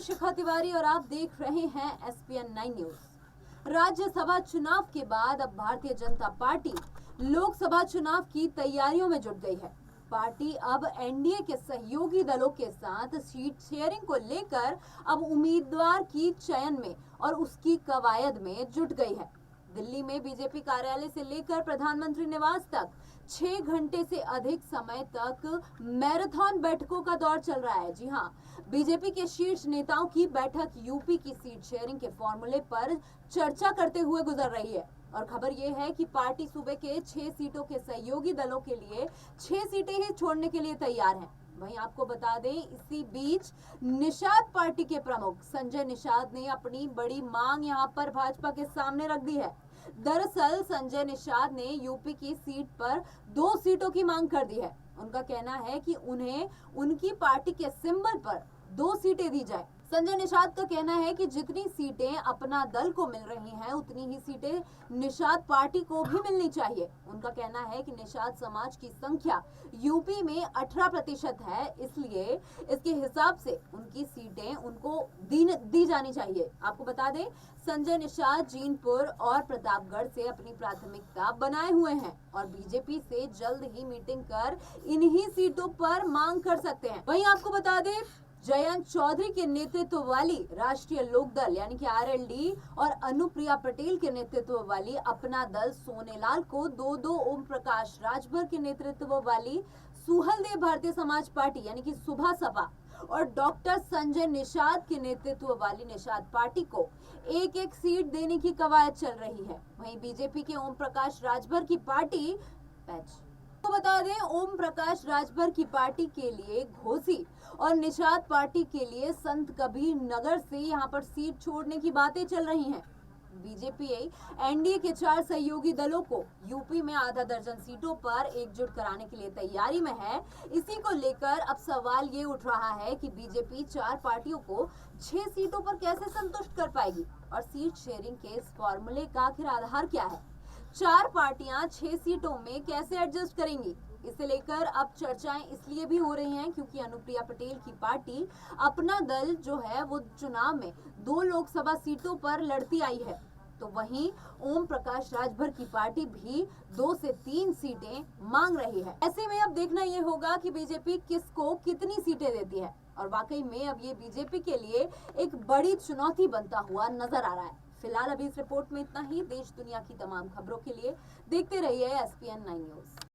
शिखा तिवारी और आप देख रहे हैं SPN 9 न्यूज। राज्यसभा चुनाव के बाद अब भारतीय जनता पार्टी लोकसभा चुनाव की तैयारियों में जुट गई है। पार्टी अब एनडीए के सहयोगी दलों के साथ सीट शेयरिंग को लेकर अब उम्मीदवार की चयन में और उसकी कवायद में जुट गई है। दिल्ली में बीजेपी कार्यालय से लेकर प्रधानमंत्री निवास तक 6 घंटे से अधिक समय तक मैराथन बैठकों का दौर चल रहा है। जी हां, बीजेपी के शीर्ष नेताओं की बैठक यूपी की सीट शेयरिंग के फॉर्मूले पर चर्चा करते हुए गुजर रही है। और खबर यह है कि पार्टी सूबे के 6 सीटों के सहयोगी दलों के लिए 6 सीटें ही छोड़ने के लिए तैयार है। वहीं आपको बता दें, इसी बीच निषाद पार्टी के प्रमुख संजय निषाद ने अपनी बड़ी मांग यहां पर भाजपा के सामने रख दी है। दरअसल संजय निषाद ने यूपी की सीट पर 2 सीटों की मांग कर दी है। उनका कहना है कि उन्हें उनकी पार्टी के सिंबल पर 2 सीटें दी जाए। संजय निषाद का कहना है कि जितनी सीटें अपना दल को मिल रही हैं, उतनी ही सीटें निषाद पार्टी को भी मिलनी चाहिए। उनका कहना है कि निषाद समाज की संख्या यूपी में 18% है, इसलिए इसके हिसाब से उनकी सीटें उनको दी जानी चाहिए। आपको बता दें, संजय निषाद जीनपुर और प्रतापगढ़ से अपनी प्राथमिकता बनाए हुए हैं और बीजेपी से जल्द ही मीटिंग कर इन्हीं सीटों पर मांग कर सकते हैं। वहीं आपको बता दें, जयंत चौधरी के नेतृत्व वाली राष्ट्रीय लोकदल यानी कि आरएलडी और अनुप्रिया पटेल के नेतृत्व वाली अपना दल सोनेलाल को 2-2, ओम प्रकाश राजभर के नेतृत्व वाली सुहलदेव भारतीय समाज पार्टी यानी कि सुभा सपा और डॉक्टर संजय निषाद के नेतृत्व वाली निषाद पार्टी को 1-1 सीट देने की कवायद चल रही है। वहीं बीजेपी के ओम प्रकाश राजभर की पार्टी तो बता दें, ओम प्रकाश राजभर की पार्टी के लिए घोसी और निषाद पार्टी के लिए संत कबीर नगर से यहां पर सीट छोड़ने की बातें चल रही हैं। बीजेपी एनडीए के 4 सहयोगी दलों को यूपी में आधा दर्जन सीटों पर एकजुट कराने के लिए तैयारी में है। इसी को लेकर अब सवाल ये उठ रहा है कि बीजेपी 4 पार्टियों को 6 सीटों पर कैसे संतुष्ट कर पाएगी और सीट शेयरिंग के इस फॉर्मूले का आखिर आधार क्या है। 4 पार्टियां 6 सीटों में कैसे एडजस्ट करेंगी, इसे लेकर अब चर्चाएं इसलिए भी हो रही हैं क्योंकि अनुप्रिया पटेल की पार्टी अपना दल जो है वो चुनाव में 2 लोकसभा सीटों पर लड़ती आई है, तो वहीं ओम प्रकाश राजभर की पार्टी भी 2 से 3 सीटें मांग रही है। ऐसे में अब देखना यह होगा कि बीजेपी किसको कितनी सीटें देती है और वाकई में अब ये बीजेपी के लिए एक बड़ी चुनौती बनता हुआ नजर आ रहा है। फिलहाल अभी इस रिपोर्ट में इतना ही। देश दुनिया की तमाम खबरों के लिए देखते रहिए SPN 9 न्यूज।